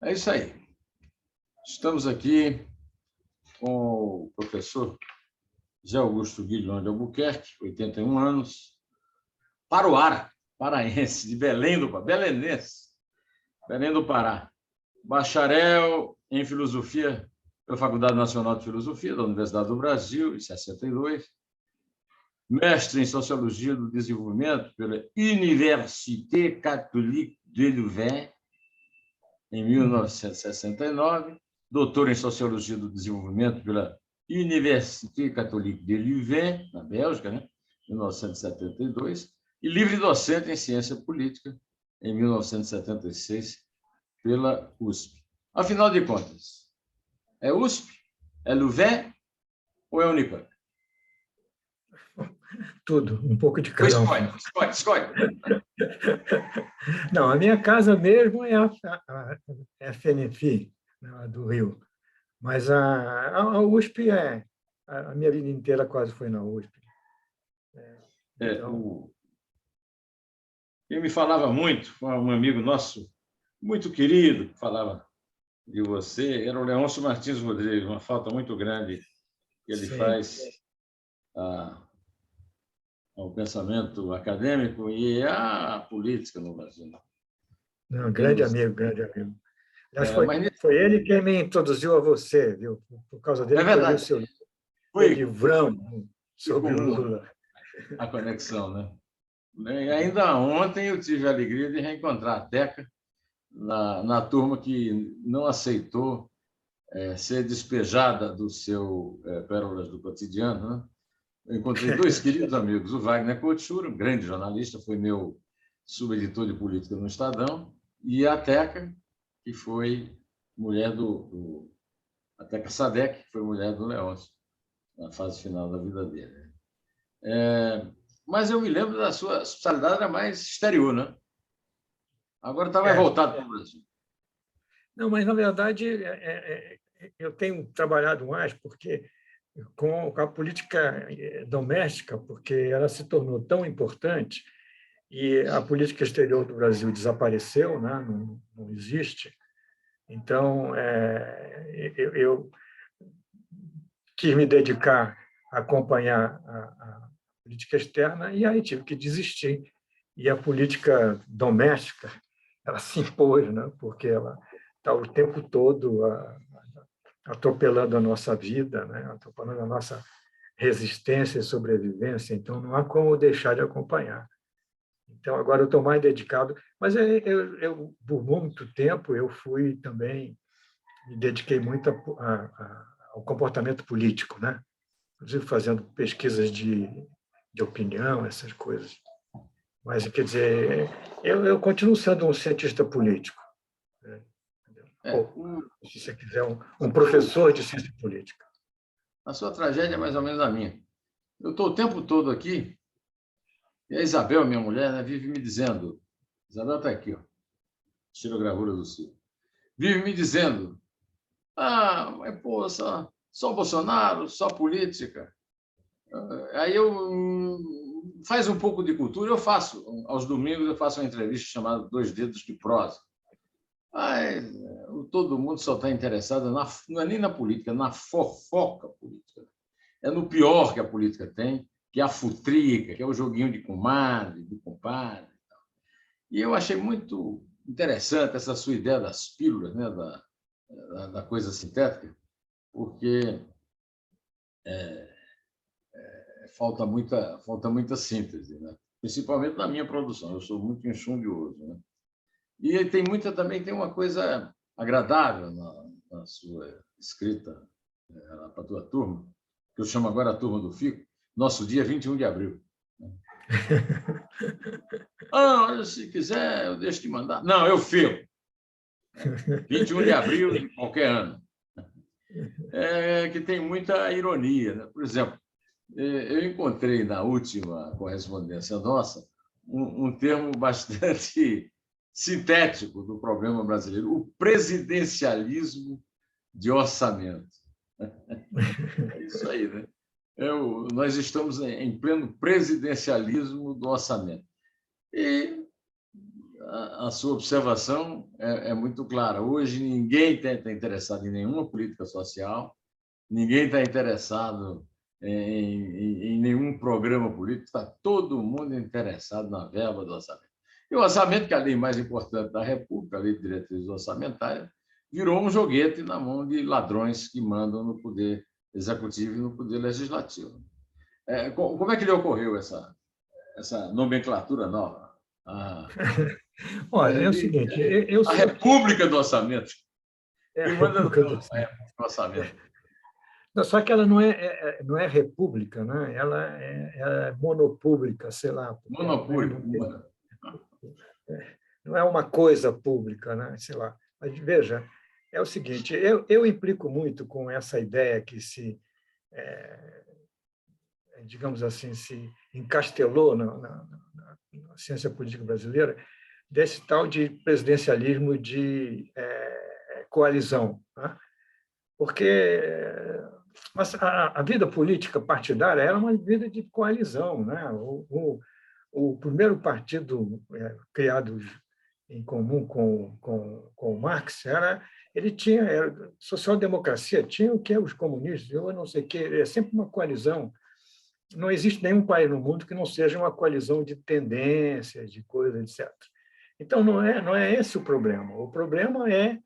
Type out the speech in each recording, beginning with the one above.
É isso aí. Estamos aqui com o professor Zé Augusto Guilhom de Albuquerque, 81 anos, Paruara, paraense, de Belém do Pará, belenense, Belém do Pará. Bacharel em Filosofia pela Faculdade Nacional de Filosofia da Universidade do Brasil, em 62. Mestre em Sociologia do Desenvolvimento pela Université Catholique de Louvain, em 1969, doutor em Sociologia do Desenvolvimento pela Université Catholique de Louvain, na Bélgica, né? 1972, e livre docente em Ciência Política, em 1976, pela USP. Afinal de contas, é USP, é Louvain ou é Unicamp? Tudo, um pouco de cada um. Escolhe. Não, a minha casa mesmo é a FNFI, né, do Rio. Mas a USP a minha vida inteira quase foi na USP. Então... Quem me falava muito, um amigo nosso, muito querido, que falava de você, era o Leôncio Martins Rodrigues, uma falta muito grande que ele faz ao pensamento acadêmico e à política no Brasil. Não, grande amigo, grande amigo. Foi ele quem me introduziu a você, viu? Por causa dele que eu li o seu livrão sobre o Lula. A conexão, né? E ainda ontem eu tive a alegria de reencontrar a Teca na turma que não aceitou ser despejada do seu Pérolas do Cotidiano, né? Eu encontrei dois queridos amigos, o Wagner Coutinho, um grande jornalista, foi meu subeditor de política no Estadão, e a Teca, que foi mulher a Teca Sadek, que foi mulher do Leôncio, na fase final da vida dele. Mas eu me lembro da sua especialidade era mais exterior, né? Agora está mais voltado para o Brasil. Não, mas, na verdade, eu tenho trabalhado mais com a política doméstica, porque ela se tornou tão importante e a política exterior do Brasil desapareceu, né? Não existe. Então, eu quis me dedicar a acompanhar a política externa e aí tive que desistir. E a política doméstica, ela se impôs, né? Porque ela está o tempo todo atropelando a nossa vida, né? Atropelando a nossa resistência e sobrevivência. Então, não há como deixar de acompanhar. Então, agora eu estou mais dedicado. Mas por muito tempo, eu fui também, me dediquei muito ao comportamento político, né? Inclusive fazendo pesquisas de opinião, essas coisas. Mas, quer dizer, eu continuo sendo um cientista político. Né? Ou, se você quiser, um professor de ciência política. A sua tragédia é mais ou menos a minha. Eu estou o tempo todo aqui, e a Isabel, minha mulher, né, vive me dizendo, Isabel está aqui, ó, estilogravura do Ciro, vive me dizendo, mas pô, só Bolsonaro, só política. Aí faz um pouco de cultura, eu faço, aos domingos eu faço uma entrevista chamada Dois Dedos de Prosa. Todo mundo só está interessado, não é nem na política, na fofoca política. É no pior que a política tem, que é a futrica, que é o joguinho de comadre, de compadre. E eu achei muito interessante essa sua ideia das pílulas, né, da coisa sintética, porque falta muita síntese, né? Principalmente na minha produção. Eu sou muito enxundioso, né? E também tem uma coisa agradável na sua escrita para a tua turma, que eu chamo agora a turma do Fico, nosso dia 21 de abril. Olha, se quiser, eu deixo de mandar. Não, eu fico. 21 de abril de qualquer ano. Que tem muita ironia, né? Por exemplo, eu encontrei na última correspondência nossa um termo bastante sintético do problema brasileiro, o presidencialismo de orçamento. É isso aí, né? Nós estamos em pleno presidencialismo do orçamento. E a sua observação é muito clara. Hoje, ninguém está interessado em nenhuma política social, ninguém está interessado em nenhum programa político, está todo mundo interessado na verba do orçamento. E o orçamento, que é a lei mais importante da República, a Lei de Diretrizes Orçamentárias, virou um joguete na mão de ladrões que mandam no Poder Executivo e no Poder Legislativo. Como é que lhe ocorreu essa nomenclatura nova? Olha, é o seguinte, eu A sou República do Orçamento. é a Quem manda no República do Orçamento. orçamento? Não, só que ela não é república, né? Ela é monopública, sei lá. Monopólio. Não é uma coisa pública, né? Sei lá. Mas, veja, é o seguinte, eu implico muito com essa ideia que digamos assim, se encastelou na ciência política brasileira, desse tal de presidencialismo de coalizão, né? Porque a vida política partidária era uma vida de coalizão, né? O primeiro partido criado em comum com Marx ele tinha social-democracia, tinha o que os comunistas, eu não sei o que, é sempre uma coalizão. Não existe nenhum país no mundo que não seja uma coalizão de tendências, de coisas, etc. Então, não é esse o problema. O problema é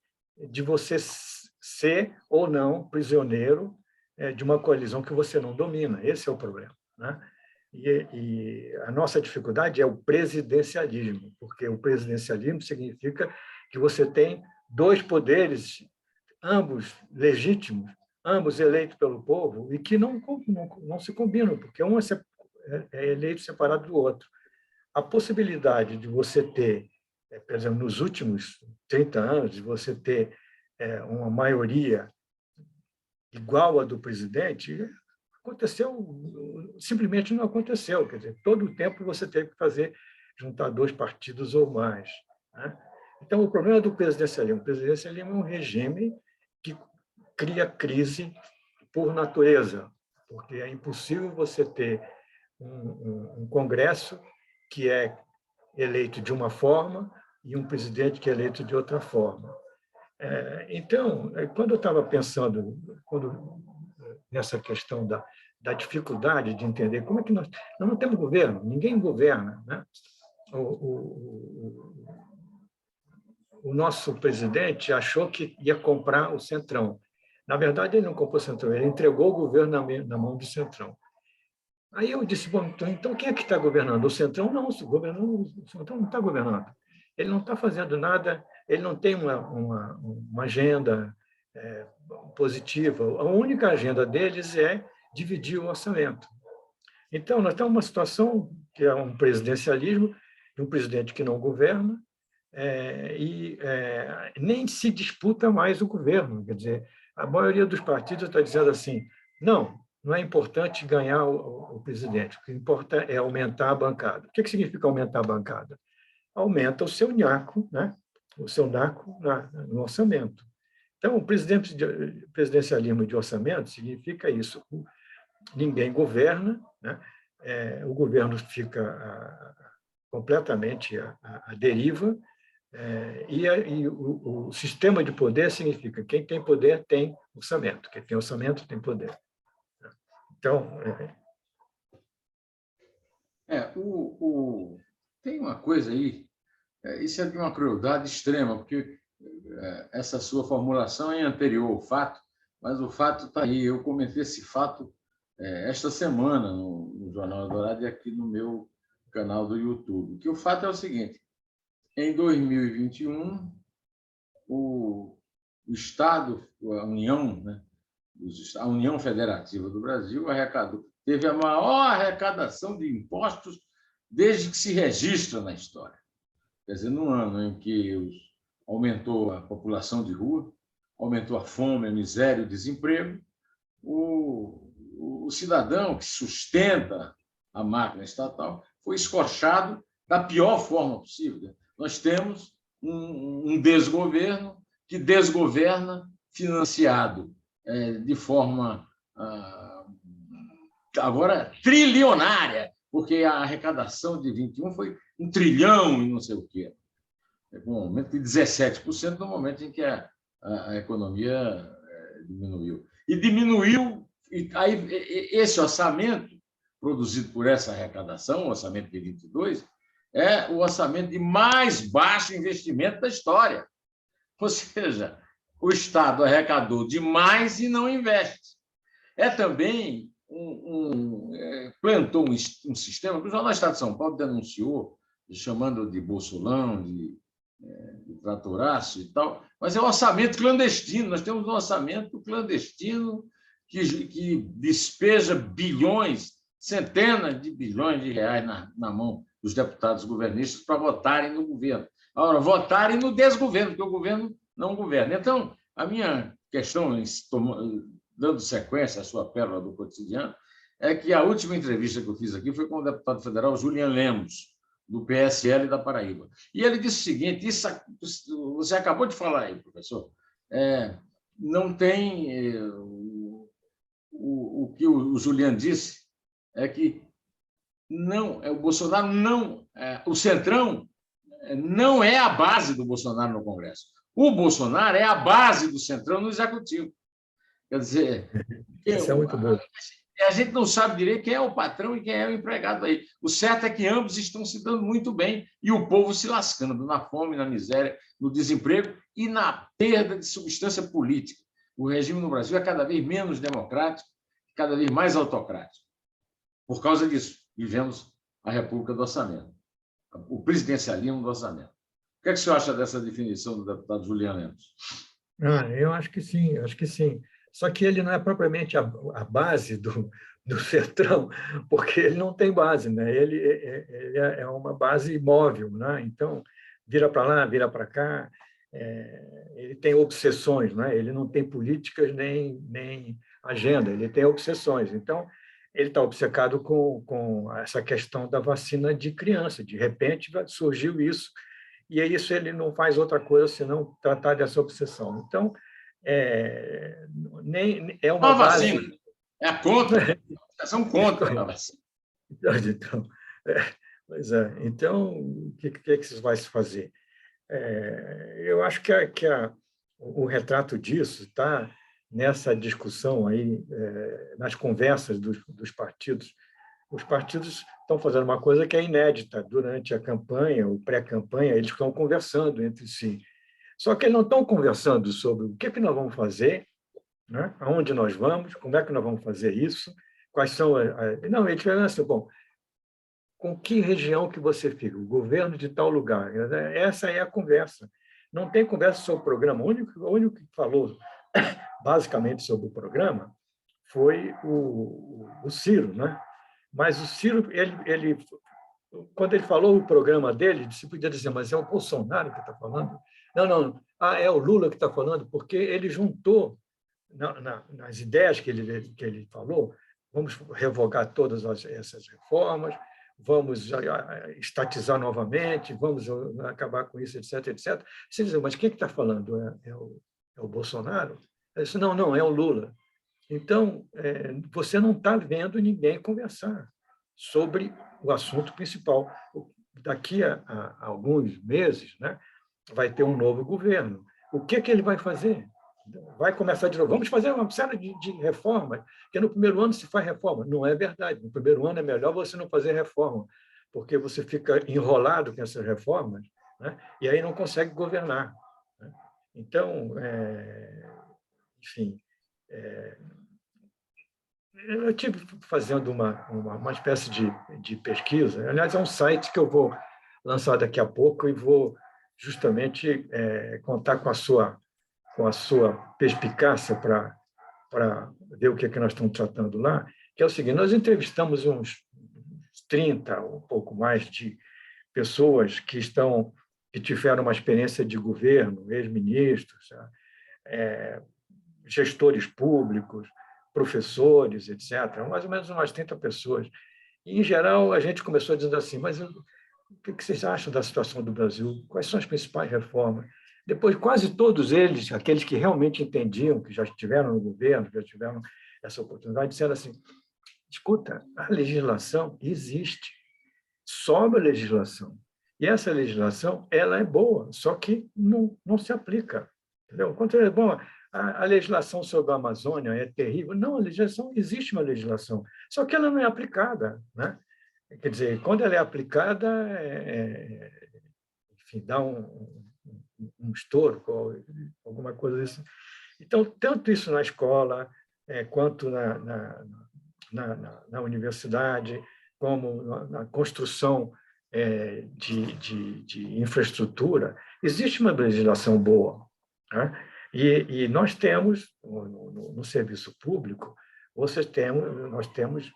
de você ser ou não prisioneiro de uma coalizão que você não domina. Esse é o problema, né? E a nossa dificuldade é o presidencialismo, porque o presidencialismo significa que você tem dois poderes, ambos legítimos, ambos eleitos pelo povo, e que não se combinam, porque um é eleito separado do outro. A possibilidade de você ter, por exemplo, nos últimos 30 anos, de você ter uma maioria igual à do presidente, aconteceu, simplesmente não aconteceu. Quer dizer, todo o tempo você teve que juntar dois partidos ou mais, né? Então, o problema do presidencialismo, o presidencialismo é um regime que cria crise por natureza, porque é impossível você ter um Congresso que é eleito de uma forma e um presidente que é eleito de outra forma. Então, quando eu estava pensando nessa questão da dificuldade de entender como é que nós não temos governo, ninguém governa, né? O nosso presidente achou que ia comprar o Centrão. Na verdade, ele não comprou o Centrão, ele entregou o governo na mão do Centrão. Aí eu disse, bom, então quem é que está governando? O Centrão não, o Centrão não está governando. Ele não está fazendo nada, ele não tem uma agenda positiva. A única agenda deles é dividir o orçamento. Então, nós temos uma situação que é um presidencialismo, de um presidente que não governa, nem se disputa mais o governo. Quer dizer, a maioria dos partidos está dizendo assim, não é importante ganhar o presidente, o que importa é aumentar a bancada. O que significa aumentar a bancada? Aumenta o seu NACO, né? O seu NACO no orçamento. Então, o presidencialismo de orçamento significa isso. Ninguém governa, né? O governo fica completamente à deriva, e o sistema de poder significa quem tem poder tem orçamento, quem tem orçamento tem poder. Então, tem uma coisa aí, isso é de uma crueldade extrema, porque essa sua formulação é anterior ao fato, mas o fato está aí. Eu comentei esse fato esta semana no Jornal Eldorado e aqui no meu canal do YouTube. Que o fato é o seguinte: em 2021, o Estado, a União, né, a União Federativa do Brasil teve a maior arrecadação de impostos desde que se registra na história. Quer dizer, num ano em que aumentou a população de rua, aumentou a fome, a miséria, o desemprego, o cidadão que sustenta a máquina estatal foi escorchado da pior forma possível. Nós temos um desgoverno que desgoverna financiado de forma agora trilionária, porque a arrecadação de 21 foi 1 trilhão e não sei o quê. com um aumento de 17% no momento em que a economia diminuiu. E diminuiu, e aí, esse orçamento produzido por essa arrecadação, o orçamento de 22, é o orçamento de mais baixo investimento da história. Ou seja, o Estado arrecadou demais e não investe. É também plantou um sistema que o Jornal Estado de São Paulo denunciou, chamando de bolsolão, de tratoraço e tal, mas é um orçamento clandestino. Nós temos um orçamento clandestino que despeja bilhões, centenas de bilhões de reais na mão dos deputados governistas para votarem no governo. Agora, votarem no desgoverno, porque o governo não governa. Então, a minha questão, dando sequência à sua pérola do cotidiano, é que a última entrevista que eu fiz aqui foi com o deputado federal Julian Lemos, do PSL da Paraíba. E ele disse o seguinte, isso você acabou de falar aí, professor, não tem... o que o Julian disse é que não, o Bolsonaro não... o Centrão não é a base do Bolsonaro no Congresso. O Bolsonaro é a base do Centrão no Executivo. Quer dizer, isso é muito bom. A gente não sabe direito quem é o patrão e quem é o empregado aí. O certo é que ambos estão se dando muito bem e o povo se lascando na fome, na miséria, no desemprego e na perda de substância política. O regime no Brasil é cada vez menos democrático, cada vez mais autocrático. Por causa disso, vivemos a República do Orçamento, o presidencialismo do orçamento. O que é que o senhor acha dessa definição do deputado Julian Lemos? Eu acho que sim, acho que sim. Só que ele não é propriamente a base do Centrão, porque ele não tem base, né? Ele é uma base imóvel, né? Então, vira para lá, vira para cá, ele tem obsessões, né? Ele não tem políticas nem agenda, ele tem obsessões. Então, ele está obcecado com essa questão da vacina de criança. De repente, surgiu isso, e é isso, ele não faz outra coisa senão tratar dessa obsessão. Então, nem é uma base... vacina. É a contra. São contra a vacina. Então, pois é. Então, o que se vai se fazer? Eu acho que o retrato disso está nessa discussão aí, nas conversas dos partidos. Os partidos estão fazendo uma coisa que é inédita. Durante a campanha, ou pré-campanha, eles estão conversando entre si. Só que eles não estão conversando sobre o que nós vamos fazer, né? Aonde nós vamos, como é que nós vamos fazer isso, quais são... Não, eles falam assim, bom, com que região que você fica? O governo de tal lugar. Essa é a conversa. Não tem conversa sobre o programa. O único que falou basicamente sobre o programa foi o Ciro, né? Mas o Ciro, quando ele falou o programa dele, você podia dizer, mas é o Bolsonaro que está falando? Não. É o Lula que está falando, porque ele juntou nas ideias que ele falou, vamos revogar todas essas reformas, vamos estatizar novamente, vamos acabar com isso, etc, etc. Você diz, mas quem está falando? É o Bolsonaro? Eu disse, não, é o Lula. Então, você não está vendo ninguém conversar sobre o assunto principal. Daqui a alguns meses, né, vai ter um novo governo. O que ele vai fazer? Vai começar de novo. Vamos fazer uma série de reformas, porque no primeiro ano se faz reforma. Não é verdade. No primeiro ano é melhor você não fazer reforma, porque você fica enrolado com essas reformas, né, e aí não consegue governar, né? Então, enfim, eu estive fazendo uma espécie de pesquisa. Aliás, é um site que eu vou lançar daqui a pouco e vou justamente contar com a sua perspicácia para ver o que nós estamos tratando lá, que é o seguinte: nós entrevistamos uns 30, um pouco mais, de pessoas que tiveram uma experiência de governo, ex-ministros, gestores públicos, professores, etc. Mais ou menos umas 30 pessoas. E, em geral, a gente começou dizendo assim, mas o que vocês acham da situação do Brasil? Quais são as principais reformas? Depois, quase todos eles, aqueles que realmente entendiam, que já estiveram no governo, já tiveram essa oportunidade, disseram assim, escuta, a legislação existe, sobra legislação. E essa legislação, ela é boa, só que não se aplica. Entendeu? Bom, a legislação sobre a Amazônia é terrível. Não, a legislação, existe uma legislação, só que ela não é aplicada, né? Quer dizer, quando ela é aplicada, enfim, dá um estouro, alguma coisa assim. Então, tanto isso na escola, quanto na universidade, como na construção de infraestrutura, existe uma legislação boa, né? E nós temos, no serviço público, nós temos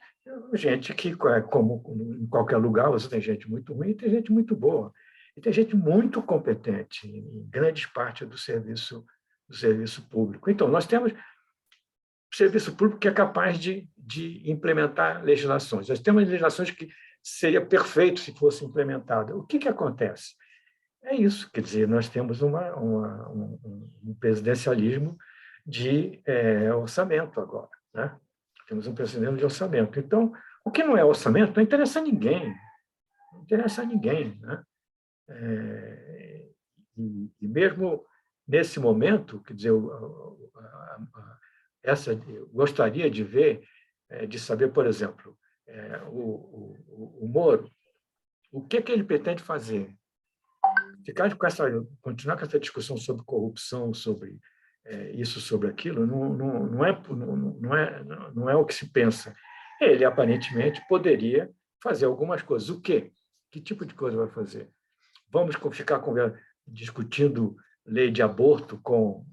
gente que, como em qualquer lugar, você tem gente muito ruim e tem gente muito boa. E tem gente muito competente em grandes partes do serviço público. Então, nós temos serviço público que é capaz de implementar legislações. Nós temos legislações que seria perfeito se fosse implementada. O que acontece? É isso, quer dizer, nós temos um presidencialismo de orçamento agora, né? Temos um presidencialismo de orçamento. Então, o que não é orçamento não interessa a ninguém, não interessa a ninguém, né? E mesmo nesse momento, quer dizer, eu gostaria de ver, de saber, por exemplo, o Moro, o que ele pretende fazer? Continuar com essa discussão sobre corrupção, sobre isso, sobre aquilo, não é o que se pensa. Ele, aparentemente, poderia fazer algumas coisas. O quê? Que tipo de coisa vai fazer? Vamos ficar discutindo lei de aborto com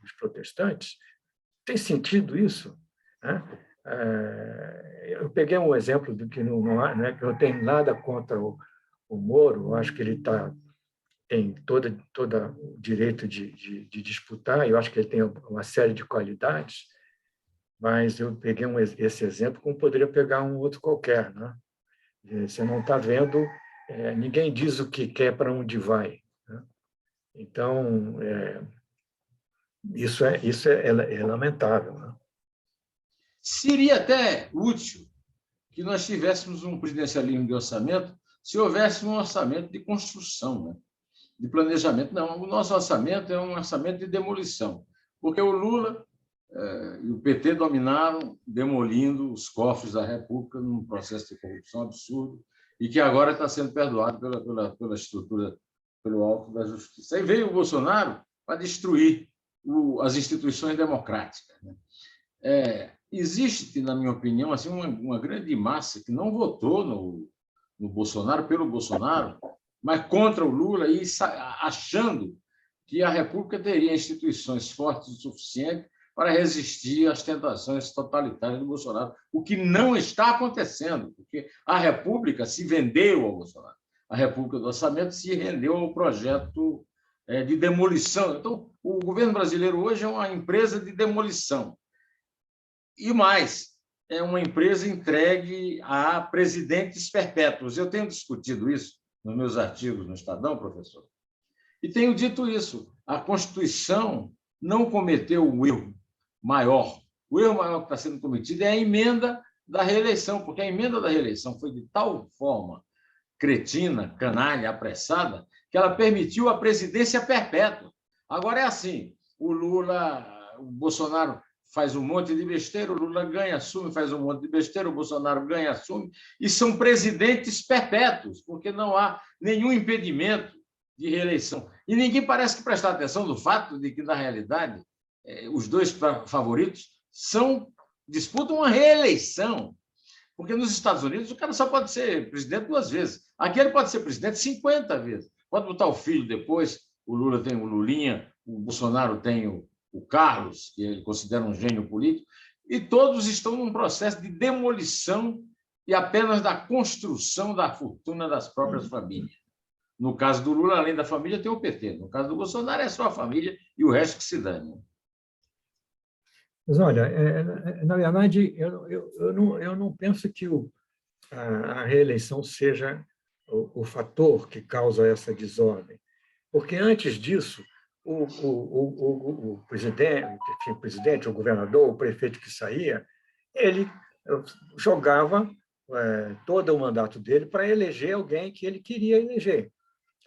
os protestantes? Tem sentido isso? Né? Eu peguei um exemplo do que que eu não tenho nada contra o Moro, eu acho que ele tem todo o direito de disputar, eu acho que ele tem uma série de qualidades, mas eu peguei esse exemplo como poderia pegar um outro qualquer, né? Você não está vendo, ninguém diz o que quer, para onde vai, né? Então, isso é lamentável, né? Seria até útil que nós tivéssemos um presidencialismo de orçamento se houvesse um orçamento de construção, né? De planejamento. Não, o nosso orçamento é um orçamento de demolição, porque o Lula e o PT dominaram, demolindo os cofres da República num processo de corrupção absurdo e que agora está sendo perdoado pela estrutura, pelo alto da justiça. Aí veio o Bolsonaro para destruir as instituições democráticas, né? Existe, na minha opinião, assim, uma grande massa que não votou no Bolsonaro, pelo Bolsonaro, mas contra o Lula, e achando que a República teria instituições fortes o suficiente para resistir às tentações totalitárias do Bolsonaro, o que não está acontecendo, porque a República se vendeu ao Bolsonaro. A República do Orçamento se rendeu ao projeto de demolição. Então, o governo brasileiro hoje é uma empresa de demolição. E mais, é uma empresa entregue a presidentes perpétuos. Eu tenho discutido isso nos meus artigos no Estadão, professor, e tenho dito isso. A Constituição não cometeu um erro maior. O erro maior que está sendo cometido é a emenda da reeleição, porque a emenda da reeleição foi de tal forma cretina, canalha, apressada, que ela permitiu a presidência perpétua. Agora é assim, o Bolsonaro faz um monte de besteira, o Lula ganha, assume, faz um monte de besteira, o Bolsonaro ganha, assume, e são presidentes perpétuos, porque não há nenhum impedimento de reeleição. E ninguém parece que prestar atenção no fato de que, na realidade, os dois favoritos disputam uma reeleição, porque nos Estados Unidos o cara só pode ser presidente 2 vezes. Aqui ele pode ser presidente 50 vezes. Pode botar o filho depois, o Lula tem o Lulinha, o Bolsonaro tem o Carlos, que ele considera um gênio político, e todos estão num processo de demolição e apenas da construção da fortuna das próprias famílias. No caso do Lula, além da família, tem o PT. No caso do Bolsonaro, é só a família e o resto que se dane. Mas, olha, na verdade, eu não penso que a reeleição seja o fator que causa essa desordem, porque antes disso, o presidente, o governador, o prefeito que saía, ele jogava todo o mandato dele para eleger alguém que ele queria eleger.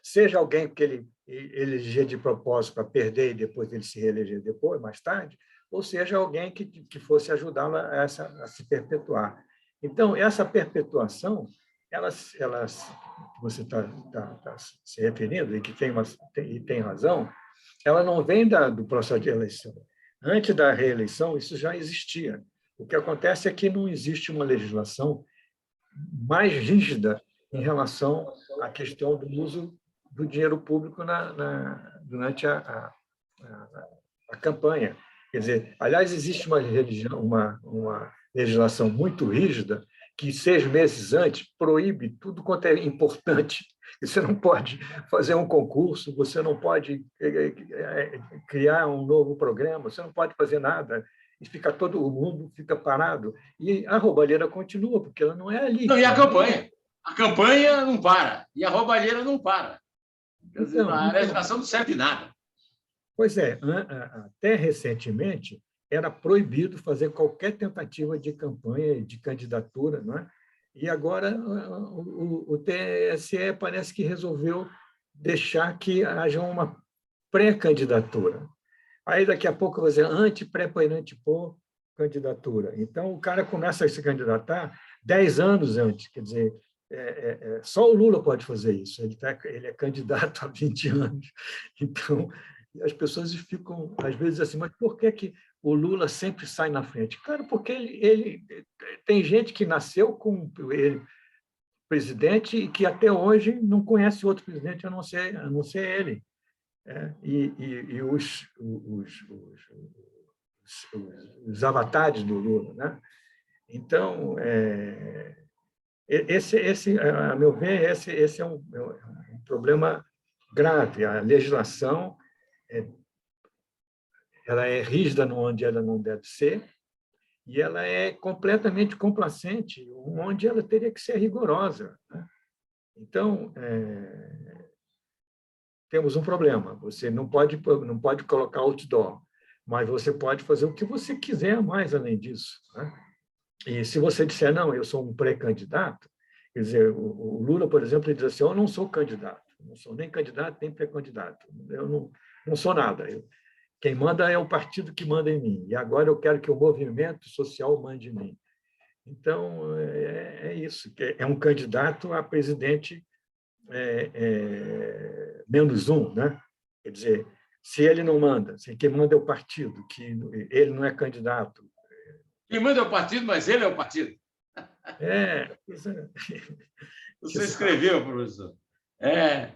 Seja alguém que ele eleger de propósito para perder e depois ele se reeleger depois, mais tarde, ou seja alguém que fosse ajudá-lo a se perpetuar. Então, essa perpetuação, que você está se referindo, e que tem razão, ela não vem do processo de eleição. Antes da reeleição, isso já existia. O que acontece é que não existe uma legislação mais rígida em relação à questão do uso do dinheiro público durante a campanha. Quer dizer, aliás, existe uma legislação muito rígida que 6 meses antes proíbe tudo quanto é importante. Você não pode fazer um concurso, você não pode criar um novo programa, você não pode fazer nada. E fica todo o mundo fica parado. E a roubalheira continua, porque ela não é ali. Não, e a campanha? A campanha não para, e a roubalheira não para. Quer dizer, a legislação não serve de nada. Pois é, até recentemente era proibido fazer qualquer tentativa de campanha, de candidatura, não é? E agora o TSE parece que resolveu deixar que haja uma pré-candidatura. Aí, daqui a pouco, vai dizer anti-pré-candidatura. Então, o cara começa a se candidatar 10 anos antes. Quer dizer, só o Lula pode fazer isso. Ele é candidato há 20 anos. Então, as pessoas ficam, às vezes, assim, mas por que o Lula sempre sai na frente? Cara, porque ele tem gente que nasceu com ele presidente e que até hoje não conhece outro presidente a não ser ele. E os avatares do Lula. Né? Então, a meu ver, esse é um problema grave. A legislação ela é rígida onde ela não deve ser e ela é completamente complacente onde ela teria que ser rigorosa. Né? Então, temos um problema. Você não pode colocar outdoor, mas você pode fazer o que você quiser mais além disso. Né? E se você disser, não, eu sou um pré-candidato, quer dizer, o Lula, por exemplo, ele diz assim, eu não sou candidato, não sou nem candidato, nem pré-candidato, eu não sou nada. Quem manda é o partido que manda em mim, e agora eu quero que o movimento social mande em mim. Então, é isso, é um candidato a presidente menos um, né? Quer dizer, se ele não manda, se quem manda é o partido, que ele não é candidato. Quem manda é o partido, mas ele é o partido. Você escreveu, professor.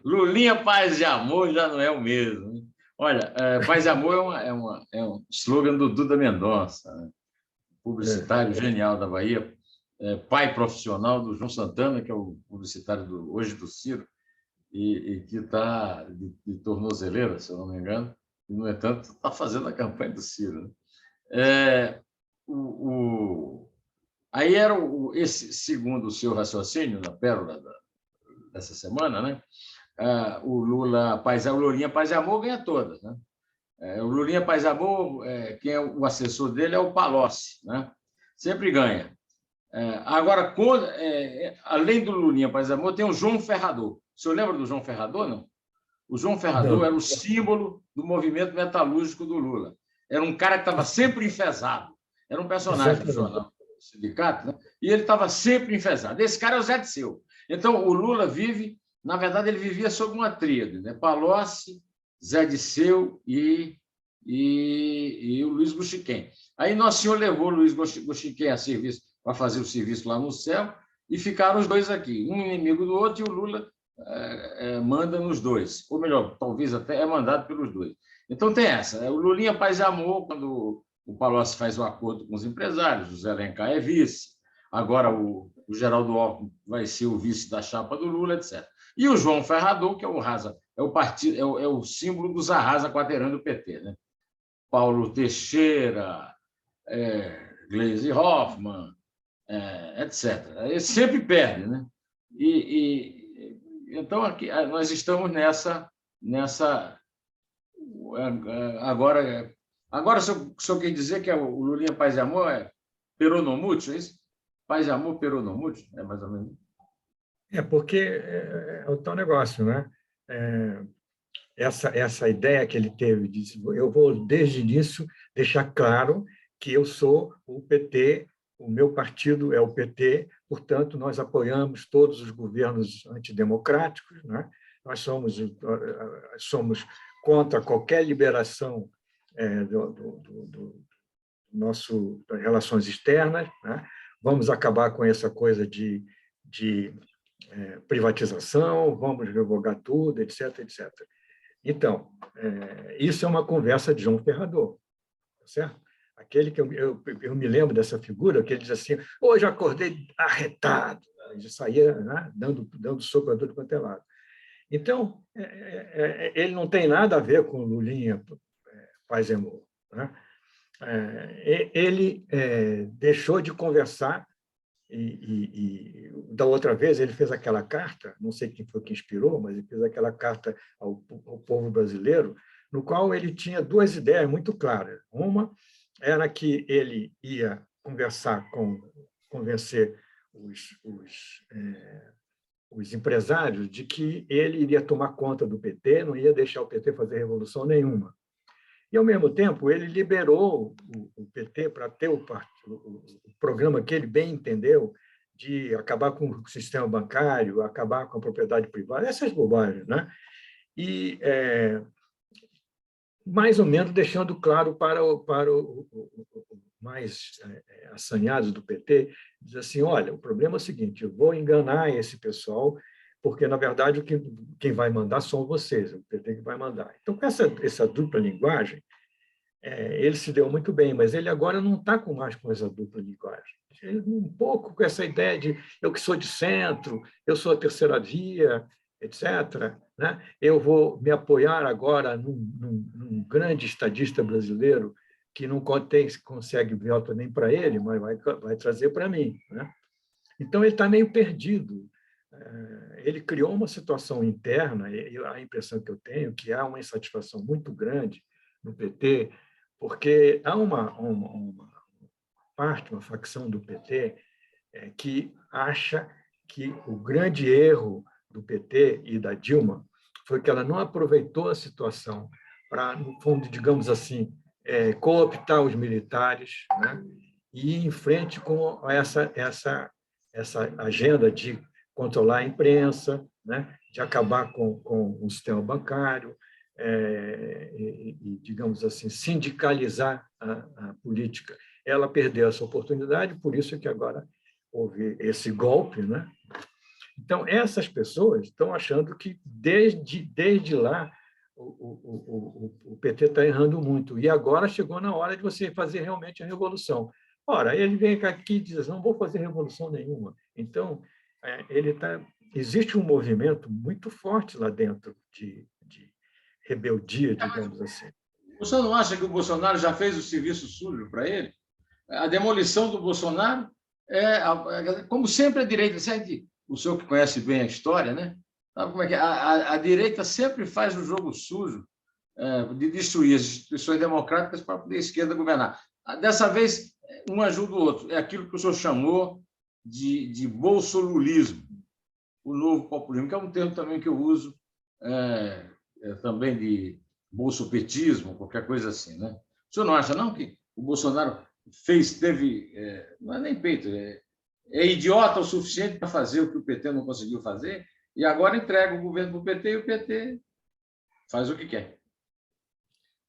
Lulinha, paz e amor já não é o mesmo. Olha, paz e amor é um slogan do Duda Mendonça, né? Publicitário genial da Bahia, pai profissional do João Santana, que é o publicitário hoje do Ciro, e que está de tornozeleira, se eu não me engano, e, no entanto, está fazendo a campanha do Ciro. Né? Aí era esse, segundo o seu raciocínio, na pérola dessa semana, né? O Lulinha Paz e Amor ganha todas. Né? O Lulinha Paz e Amor, quem é o assessor dele é o Palocci, né? Sempre ganha. Agora, além do Lulinha Paz e Amor, tem o João Ferrador. O senhor lembra do João Ferrador, não? O João Ferrador era o símbolo do movimento metalúrgico do Lula. Era um cara que estava sempre enfesado. Era um personagem do jornal do sindicato, né? E ele estava sempre enfesado. Esse cara é o Zé Disseu. Então, o Lula na verdade, ele vivia sob uma tríade, né? Palocci, Zé Disseu e o Luiz Guxiquem. Aí Nosso Senhor levou o Luiz Guxiquem a serviço para fazer o serviço lá no céu e ficaram os dois aqui, um inimigo do outro, e o Lula manda nos dois, ou melhor, talvez até é mandado pelos dois. Então tem essa, o Lulinha Paz e Amor, quando o Palocci faz o acordo com os empresários, o Zé Alencar é vice, agora o Geraldo Alckmin vai ser o vice da chapa do Lula, etc. E o João Ferrador, que é o símbolo dos arrasa-quarteirão do PT, né? Paulo Teixeira, Gleisi Hoffmann, etc. Ele sempre perde, né? Então, aqui, nós estamos nessa agora, o senhor quer dizer que o Lulinha Paz e Amor é peronomútil, é isso? Paz e amor, peronomútil, é mais ou menos. Porque é o tal negócio, né? Essa ideia que ele teve de eu vou, desde o início, deixar claro que eu sou o PT, o meu partido é o PT, portanto, nós apoiamos todos os governos antidemocráticos, né? Nós somos contra qualquer liberação do nosso das relações externas, né? Vamos acabar com essa coisa de privatização, vamos revogar tudo, etc, etc. Então, isso é uma conversa de João Ferrador, tá certo? Aquele que eu me lembro dessa figura, que ele diz assim, hoje acordei arretado, ele saía, né, dando soco a tudo quanto é lado. Então, ele não tem nada a ver com Lulinha, paz e amor, né? Ele deixou de conversar da outra vez ele fez aquela carta, não sei quem foi que inspirou, mas ele fez aquela carta ao povo brasileiro, no qual ele tinha duas ideias muito claras. Uma era que ele ia convencer os empresários de que ele iria tomar conta do PT, não ia deixar o PT fazer revolução nenhuma. E, ao mesmo tempo, ele liberou o PT para ter o programa que ele bem entendeu de acabar com o sistema bancário, acabar com a propriedade privada, essas bobagens, né? E, mais ou menos, deixando claro para o mais assanhados do PT, diz assim, olha, o problema é o seguinte, eu vou enganar esse pessoal, porque, na verdade, quem vai mandar são vocês, o PT que vai mandar. Então, com essa dupla linguagem, ele se deu muito bem, mas ele agora não está mais com essa dupla linguagem. Um pouco com essa ideia de eu que sou de centro, eu sou a terceira via, etc. Né? Eu vou me apoiar agora num grande estadista brasileiro que não consegue voto nem para ele, mas vai trazer para mim. Né? Então, ele está meio perdido. Ele criou uma situação interna, a impressão que eu tenho que há uma insatisfação muito grande no PT, porque há uma parte, uma facção do PT que acha que o grande erro do PT e da Dilma foi que ela não aproveitou a situação para, no fundo, digamos assim, cooptar os militares, né, e ir em frente com essa agenda de controlar a imprensa, né, de acabar com o sistema bancário, digamos assim, sindicalizar a política. Ela perdeu essa oportunidade, por isso que agora houve esse golpe, né? Então, essas pessoas estão achando que, desde lá, o PT está errando muito, e agora chegou na hora de você fazer realmente a revolução. Ora, ele vem aqui e diz, não vou fazer revolução nenhuma. Então, existe um movimento muito forte lá dentro de rebeldia, digamos assim. Você não acha que o Bolsonaro já fez o serviço sujo para ele? A demolição do Bolsonaro como sempre, a direita, o senhor que conhece bem a história, né? Sabe como é que a direita sempre faz o jogo sujo de destruir as instituições democráticas para poder a esquerda governar. Dessa vez, um ajuda o outro. É aquilo que o senhor chamou de bolsolulismo, o novo populismo, que é um termo também que eu uso, também de bolsopetismo, qualquer coisa assim, né? O senhor não acha, não, que o Bolsonaro não é nem peito, é idiota o suficiente para fazer o que o PT não conseguiu fazer, e agora entrega o governo para o PT e o PT faz o que quer.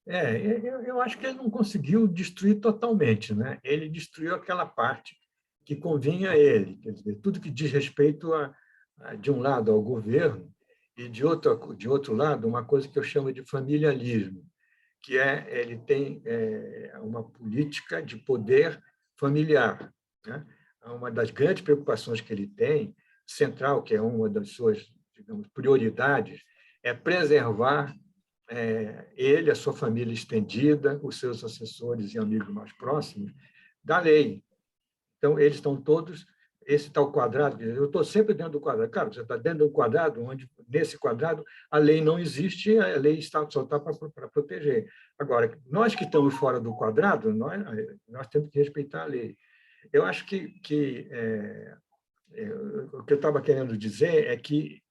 Eu acho que ele não conseguiu destruir totalmente, né? Ele destruiu aquela parte que convinha a ele, quer dizer, tudo que diz respeito de um lado ao governo e de outro lado uma coisa que eu chamo de familiarismo, que ele tem uma política de poder familiar, né? Uma das grandes preocupações que ele tem, central, que é uma das suas, digamos, prioridades, é preservar ele, a sua família estendida, os seus assessores e amigos mais próximos, da lei. Então, eles estão todos, esse tal quadrado, eu estou sempre dentro do quadrado. Cara, você está dentro do quadrado, onde, nesse quadrado, a lei não existe, a lei só está para proteger. Agora, nós que estamos fora do quadrado, nós temos que respeitar a lei. Eu acho o que eu estava querendo dizer é que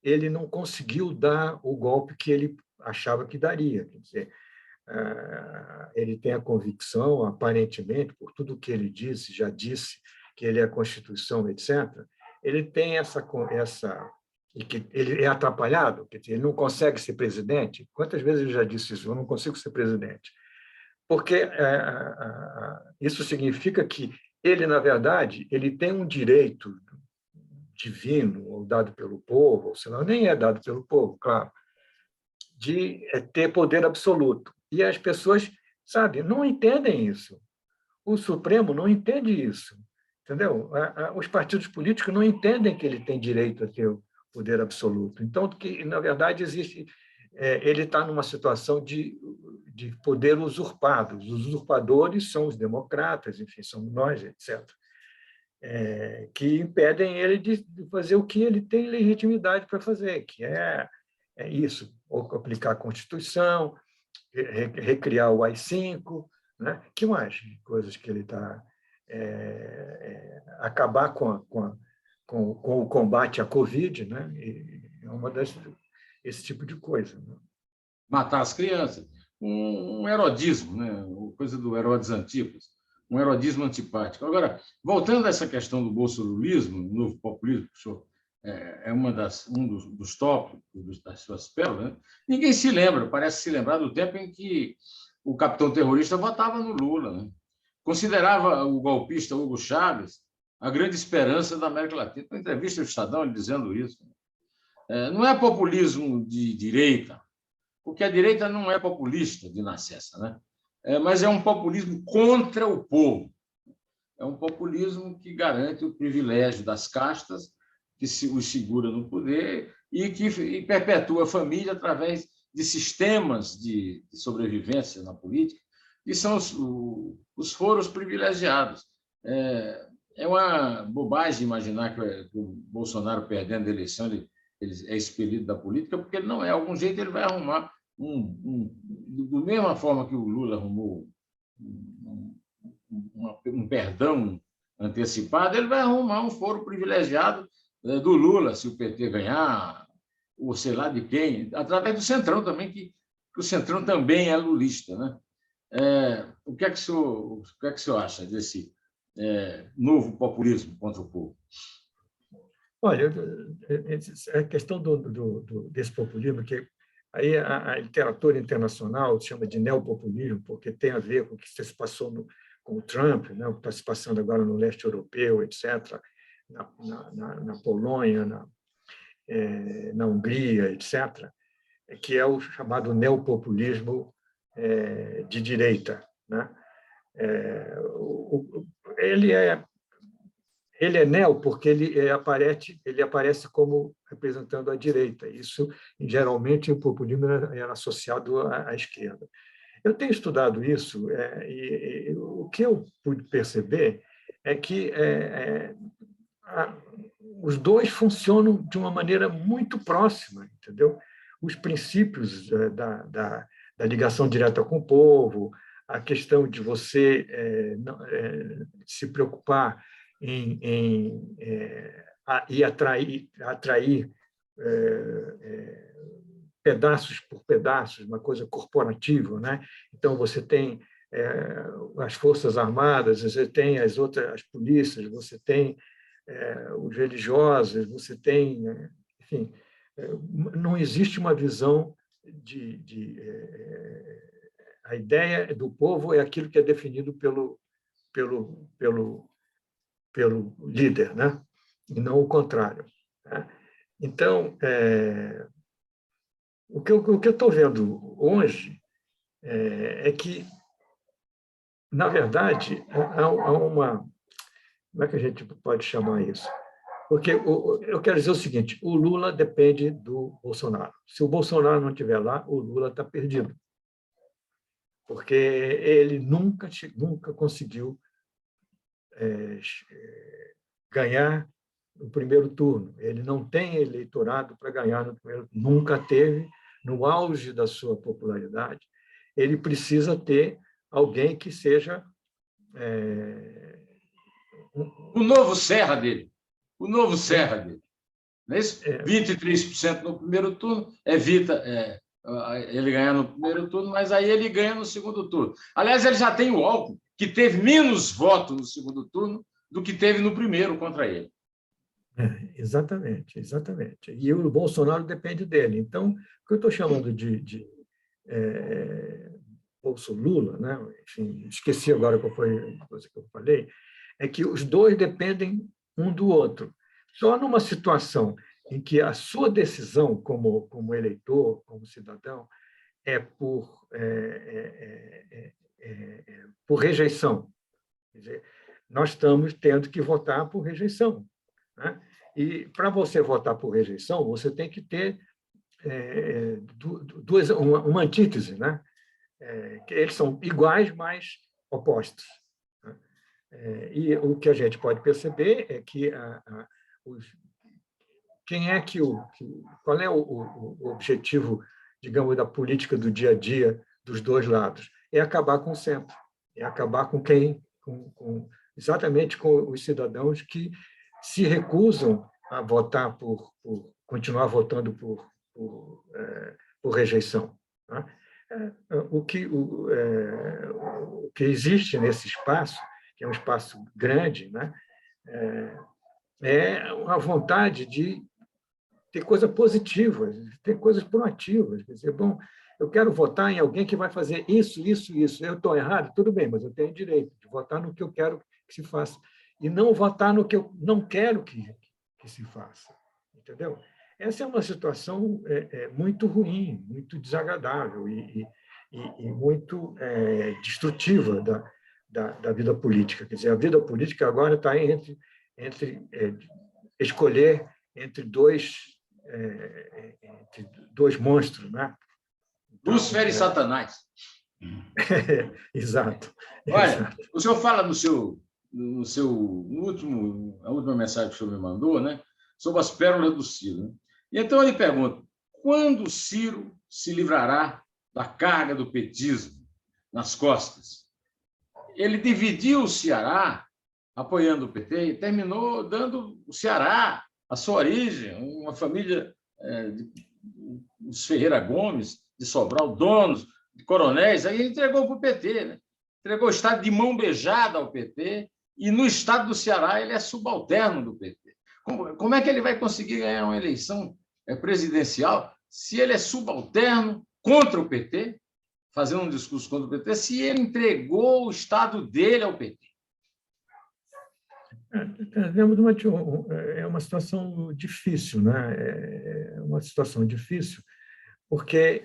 ele não conseguiu dar o golpe que ele achava que daria. Quer dizer, ele tem a convicção, aparentemente, por tudo que ele disse, já disse, que ele é a Constituição, etc., ele tem e que ele é atrapalhado, quer dizer, ele não consegue ser presidente. Quantas vezes ele já disse isso? Eu não consigo ser presidente. Porque isso significa que ele, na verdade, ele tem um direito divino, ou dado pelo povo, ou senão nem é dado pelo povo, claro, de ter poder absoluto. E as pessoas, sabe, não entendem isso. O Supremo não entende isso, entendeu? Os partidos políticos não entendem que ele tem direito a ter o poder absoluto. Então, que na verdade existe, ele está numa situação de poder usurpado. Os usurpadores são os democratas, enfim, somos nós, etc., que impedem ele de fazer o que ele tem legitimidade para fazer, que é isso, ou aplicar a Constituição, recriar o AI-5, né? Que mais coisas que ele está... acabar com o combate à Covid, né? É uma esse tipo de coisa. Né? Matar as crianças. Um herodismo, né? Coisa do Herodes Antipas, um herodismo antipático. Agora, voltando a essa questão do bolsonarismo, do novo populismo, que o senhor um dos tópicos das suas pérolas, né? Ninguém se lembra, parece se lembrar do tempo em que o capitão terrorista votava no Lula, né? Considerava o golpista Hugo Chávez a grande esperança da América Latina. Tem entrevista do Estadão ele dizendo isso. Não é populismo de direita, porque a direita não é populista de nascença, né? Mas é um populismo contra o povo. É um populismo que garante o privilégio das castas, que os segura no poder e que perpetua a família através de sistemas de sobrevivência na política, que são os foros privilegiados. É uma bobagem imaginar que o Bolsonaro, perdendo a eleição, ele é expelido da política, porque ele não é. De algum jeito ele vai arrumar, da mesma forma que o Lula arrumou um perdão antecipado, ele vai arrumar um foro privilegiado do Lula, se o PT ganhar, ou sei lá de quem, através do Centrão também, que o Centrão também é lulista. Né? O que é que o senhor acha desse novo populismo contra o povo? Olha, a questão desse populismo, que aí a literatura internacional chama de neopopulismo, porque tem a ver com o que se passou com o Trump, né, o que está se passando agora no leste europeu, etc., na Polônia, na Hungria, etc., que é o chamado neopopulismo de direita. Né? Ele é neo porque ele aparece como representando a direita. Isso, geralmente, o populismo era associado à esquerda. Eu tenho estudado isso e o que eu pude perceber é que os dois funcionam de uma maneira muito próxima, entendeu? Os princípios da ligação direta com o povo, a questão de você se preocupar e atrair pedaços por pedaços, uma coisa corporativa, né? Então você tem as forças armadas, você tem as polícias, você tem os religiosos, você tem, enfim, não existe uma visão a ideia do povo é aquilo que é definido pelo líder, né? E não o contrário. Né? Então, o que eu estou vendo hoje é que, na verdade, há uma... Como é que a gente pode chamar isso? Porque eu quero dizer o seguinte, o Lula depende do Bolsonaro. Se o Bolsonaro não estiver lá, o Lula está perdido. Porque ele nunca conseguiu ganhar no primeiro turno. Ele não tem eleitorado para ganhar no primeiro turno. Nunca teve, no auge da sua popularidade. Ele precisa ter alguém que seja O novo Serra dele. O novo Serra dele. Não é isso? 23% no primeiro turno, evita ele ganhar no primeiro turno, mas aí ele ganha no segundo turno. Aliás, ele já tem o Alckmin, que teve menos votos no segundo turno do que teve no primeiro contra ele. Exatamente, exatamente. E o Bolsonaro depende dele. Então, o que eu estou chamando de Bolso-Lula, né? Enfim, esqueci agora qual foi a coisa que eu falei, é que os dois dependem um do outro. Só numa situação em que a sua decisão como eleitor, como cidadão, é por rejeição. Quer dizer, nós estamos tendo que votar por rejeição, né? E para você votar por rejeição, você tem que ter uma antítese, né? Que eles são iguais, mas opostos, né? E o que a gente pode perceber é que qual é o objetivo, digamos, da política do dia a dia dos dois lados? É acabar com o centro, é acabar com exatamente com os cidadãos que se recusam a votar continuar votando por rejeição, né? O que existe nesse espaço, que é um espaço grande, né, é uma vontade de ter coisas positivas, ter coisas proativas. Quer dizer, bom, eu quero votar em alguém que vai fazer isso, isso, isso. Eu estou errado? Tudo bem, mas eu tenho direito de votar no que eu quero que se faça e não votar no que eu não quero que se faça. Entendeu? Essa é uma situação muito ruim, muito desagradável e muito destrutiva da vida política. Quer dizer, a vida política agora está entre escolher entre dois monstros, né? Então, Lúcifer e Satanás. Exato. Olha, exato. O senhor fala a última mensagem que o senhor me mandou, né, sobre as pérolas do Ciro, né? E então ele pergunta: quando o Ciro se livrará da carga do petismo nas costas? Ele dividiu o Ceará, apoiando o PT, e terminou dando o Ceará a sua origem, uma família dos Ferreira Gomes, de Sobral, donos, de coronéis, aí entregou para o PT, né? Entregou o Estado de mão beijada ao PT, e no Estado do Ceará ele é subalterno do PT. Como é que ele vai conseguir ganhar uma eleição presidencial se ele é subalterno contra o PT, fazendo um discurso contra o PT, se ele entregou o Estado dele ao PT? É uma situação difícil, né? É uma situação difícil, porque,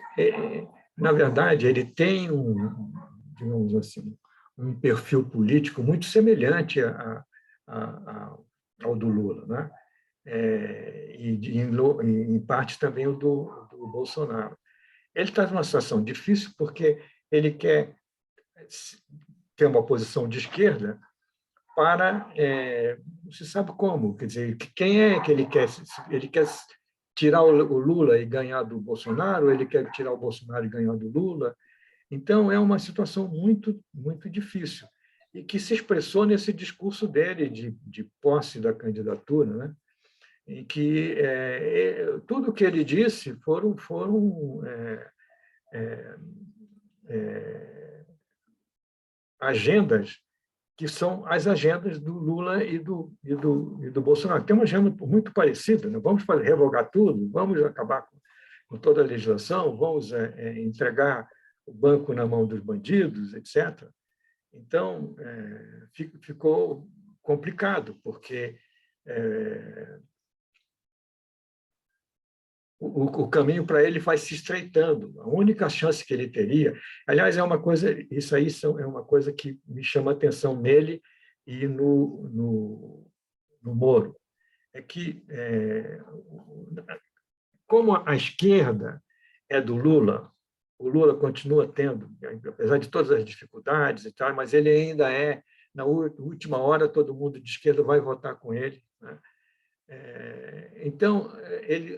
na verdade, ele tem digamos assim, um perfil político muito semelhante ao do Lula, né? E, em parte, também o do Bolsonaro. Ele está numa situação difícil porque ele quer ter uma posição de esquerda para, não se sabe como, quer dizer, quem é que ele quer? Ele quer tirar o Lula e ganhar do Bolsonaro, ele quer tirar o Bolsonaro e ganhar do Lula. Então, é uma situação muito, muito difícil e que se expressou nesse discurso dele de posse da candidatura, né? Em que tudo o que ele disse foram agendas que são as agendas do Lula e do Bolsonaro. Tem uma agenda muito parecida, né? Vamos revogar tudo, vamos acabar com toda a legislação, vamos entregar o banco na mão dos bandidos, etc. Então, ficou complicado, porque o caminho para ele vai se estreitando. A única chance que ele teria, aliás, isso aí é uma coisa que me chama a atenção nele e no Moro, é que, como a esquerda é do Lula, o Lula continua tendo, apesar de todas as dificuldades e tal, mas ele ainda na última hora, todo mundo de esquerda vai votar com ele, né? Então,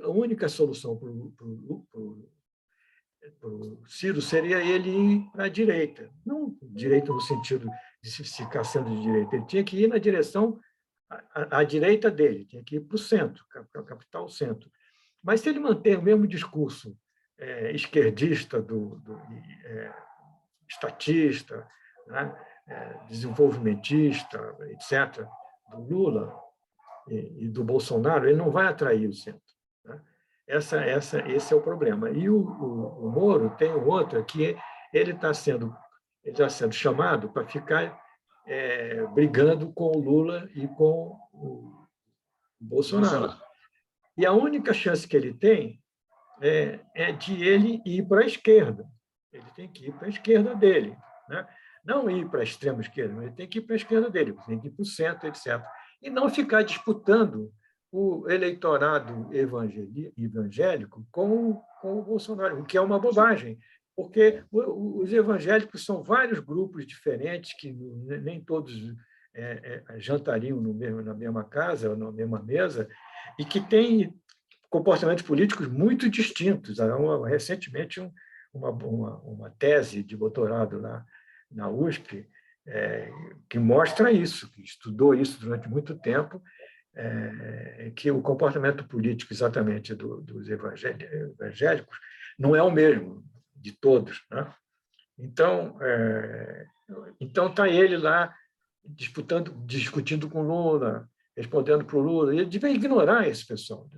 a única solução para o Ciro seria ele ir para a direita, não direita no sentido de ficar sendo de direita. Ele tinha que ir na direção à direita dele, tinha que ir para o centro, para a capital centro. Mas se ele manter o mesmo discurso esquerdista, estatista, né, desenvolvimentista, etc., do Lula e do Bolsonaro, ele não vai atrair o centro. Né? Esse é o problema. E o Moro tem outra, que ele está sendo chamado para ficar brigando com o Lula e com o Bolsonaro. E a única chance que ele tem é de ele ir para a esquerda. Ele tem que ir para a esquerda dele. Né? Não ir para a extrema esquerda, mas ele tem que ir para a esquerda dele, tem que ir para o centro, etc. E não ficar disputando o eleitorado evangélico com o Bolsonaro, o que é uma bobagem, porque os evangélicos são vários grupos diferentes, que nem todos jantariam na mesma casa ou na mesma mesa, e que têm comportamentos políticos muito distintos. Há recentemente uma tese de doutorado na USP que mostra isso, que estudou isso durante muito tempo, que o comportamento político exatamente dos evangélicos não é o mesmo de todos. Né? Então, está ele lá discutindo com Lula, respondendo para o Lula, e ele devia ignorar esse pessoal.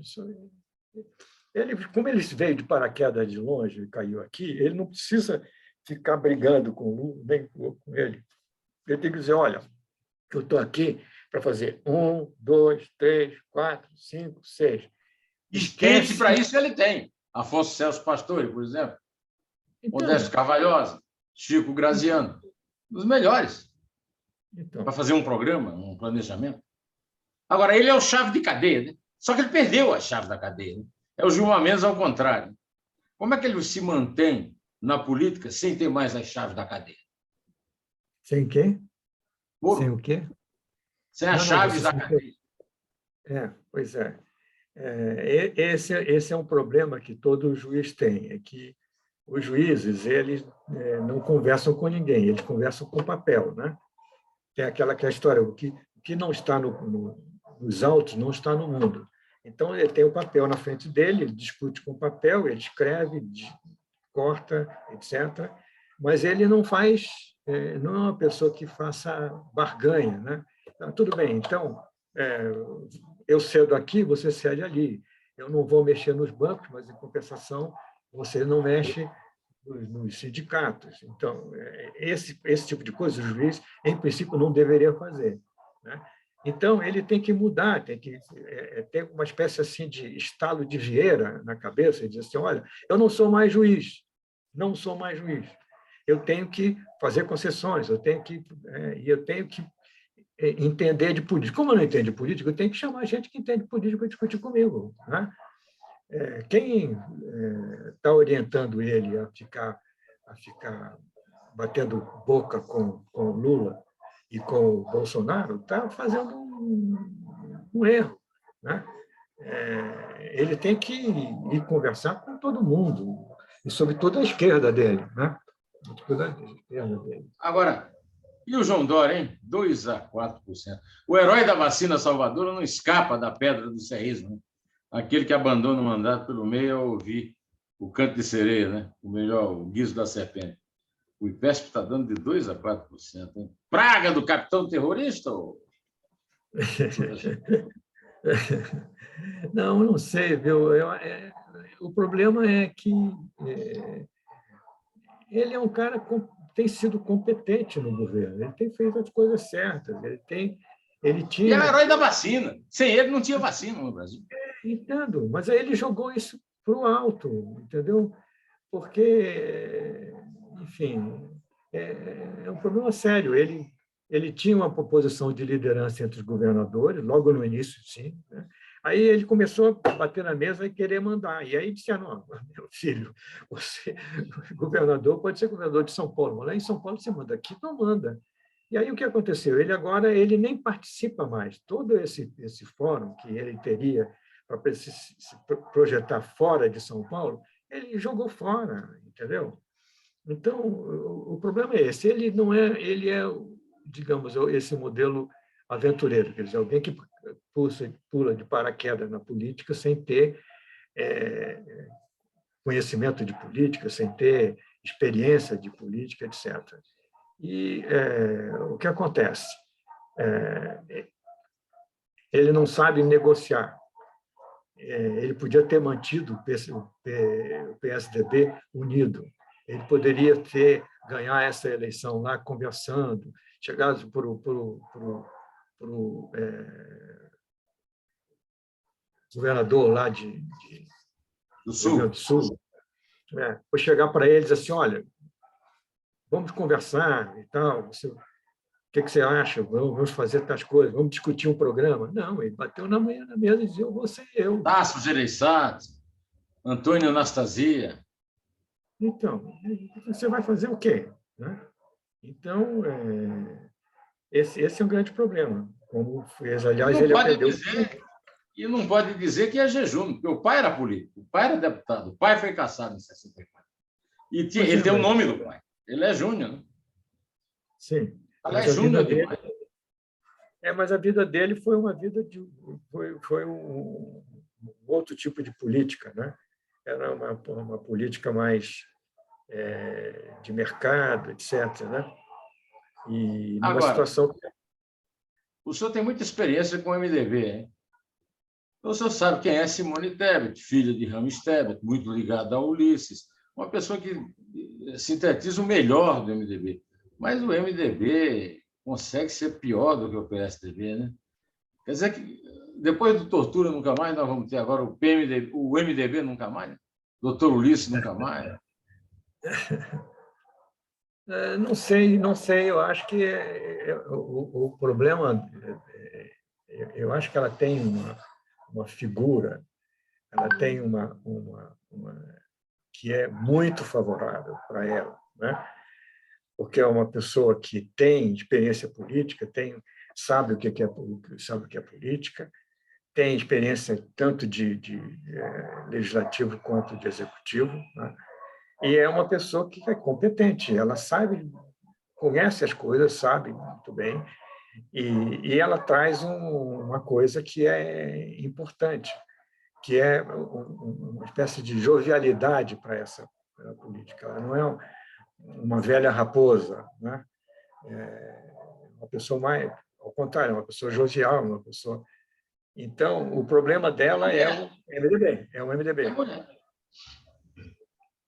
Como ele veio de paraquedas de longe e caiu aqui, ele não precisa ficar brigando com o Lula, nem com ele. Ele tem que dizer, olha, eu estou aqui para fazer 1, 2, 3, 4, 5, 6. Esquece para isso ele tem. Afonso Celso Pastore, por exemplo. Então, Modesto Carvalhosa, Chico Graziano. Os melhores. Então, para fazer um programa, um planejamento. Agora, ele é o chave de cadeia, né? Só que ele perdeu a chave da cadeia. Né? É o Gilmar Mendes ao contrário. Como é que ele se mantém na política sem ter mais as chaves da cadeia? Sem quê? Moro. Sem o quê? Sem as chaves da cadeia. Pois é. Esse é um problema que todo juiz tem, é que os juízes eles não conversam com ninguém, eles conversam com papel. Né? Tem aquela história, o que não está nos autos não está no mundo. Então, ele tem o papel na frente dele, ele discute com o papel, ele escreve, corta, etc. Mas ele não faz, não é uma pessoa que faça barganha. Né? Então, tudo bem, então, eu cedo aqui, você cede ali. Eu não vou mexer nos bancos, mas, em compensação, você não mexe nos sindicatos. Então, esse tipo de coisa, o juiz, em princípio, não deveria fazer. Né? Então, ele tem que mudar, tem que ter uma espécie assim de estalo de Vieira na cabeça e dizer assim, olha, eu não sou mais juiz, não sou mais juiz. Eu tenho que fazer concessões, eu tenho que entender de política. Como eu não entendo de política, eu tenho que chamar gente que entende de política para discutir comigo. Né? Quem está orientando ele a ficar batendo boca com o Lula e com o Bolsonaro está fazendo um erro. Né? Ele tem que ir conversar com todo mundo, e sobretudo a esquerda dele. Né? Agora, e o João Dória, hein? 2 a 4%. O herói da vacina salvadora não escapa da pedra do serrismo. Né? Aquele que abandona o mandato pelo meio ao ouvir o canto de sereia, né? o guizo da serpente. O IPESP está dando de 2 a 4%. Hein? Praga do capitão terrorista? Ou... Não sei, viu? O problema é que ele é um cara que tem sido competente no governo, ele tem feito as coisas certas, ele tinha... E é o herói da vacina. Sem ele não tinha vacina no Brasil. Entendo, mas aí ele jogou isso para o alto, entendeu? Porque, enfim, é um problema sério. Ele tinha uma posição de liderança entre os governadores, logo no início, sim. Né? Aí ele começou a bater na mesa e querer mandar. E aí disse, não, meu filho, você, governador, pode ser governador de São Paulo, mas lá em São Paulo você manda, aqui não manda. E aí o que aconteceu? Ele nem participa mais. Todo esse fórum que ele teria para se projetar fora de São Paulo, ele jogou fora, entendeu? Então, o problema é esse. Ele não é, ele é digamos, esse modelo aventureiro, quer dizer, alguém que pula de paraquedas na política sem ter conhecimento de política, sem ter experiência de política, etc. E o que acontece? Ele não sabe negociar. Ele podia ter mantido o PSDB unido. Ele poderia ganhar essa eleição lá conversando, chegado para o governador lá do Rio Grande do Sul. Sul, vou chegar para ele e dizer assim, olha, vamos conversar e tal, o que você acha? Vamos fazer tais coisas, vamos discutir um programa. Não, ele bateu na mesa e disse, eu vou ser eu. Tasso Gereissati, Antônio Anastasia. Então, você vai fazer o quê? Né? Então, esse é um grande problema. Como fez, aliás, ele aprendeu... E não pode dizer que é jejum, porque o pai era político, o pai era deputado, o pai foi cassado em 64. E ele tem o nome do pai. Ele é Júnior, né? Sim. Ele é Júnior demais. Mas a vida dele foi uma vida foi um outro tipo de política, né? Era uma política mais de mercado, etc., né? E numa situação... O senhor tem muita experiência com o MDB, hein? O senhor sabe quem é Simone Tebet, filha de Ramos Tebet, muito ligada a Ulisses, uma pessoa que sintetiza o melhor do MDB. Mas o MDB consegue ser pior do que o PSDB, né? Quer dizer que depois do Tortura Nunca Mais, nós vamos ter agora o MDB nunca mais, né? Doutor Ulisses nunca mais. Não sei, eu acho que o problema, eu acho que ela tem uma figura, ela tem uma que é muito favorável para ela, né? Porque é uma pessoa que tem experiência política, sabe o que é política, tem experiência tanto de legislativo quanto de executivo, né? E é uma pessoa que é competente, ela sabe, conhece as coisas, sabe muito bem, e ela traz uma coisa que é importante, que é uma espécie de jovialidade para essa política. Ela não é uma velha raposa, né? Uma pessoa mais, ao contrário, uma pessoa jovial, uma pessoa... Então, o problema dela é o MDB. É o MDB.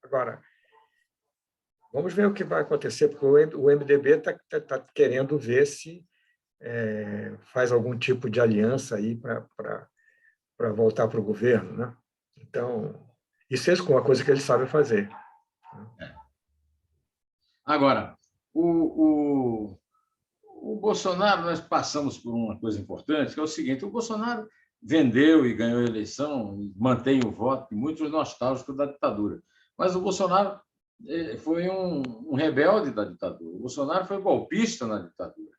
Agora, vamos ver o que vai acontecer, porque o MDB está querendo ver se faz algum tipo de aliança aí para voltar para o governo, né? Então, isso é uma coisa que eles sabem fazer. Agora, o Bolsonaro, nós passamos por uma coisa importante, que é o seguinte: o Bolsonaro vendeu e ganhou a eleição, mantém o voto de muitos nostálgicos da ditadura. Mas o Bolsonaro foi um rebelde da ditadura. O Bolsonaro foi golpista na ditadura.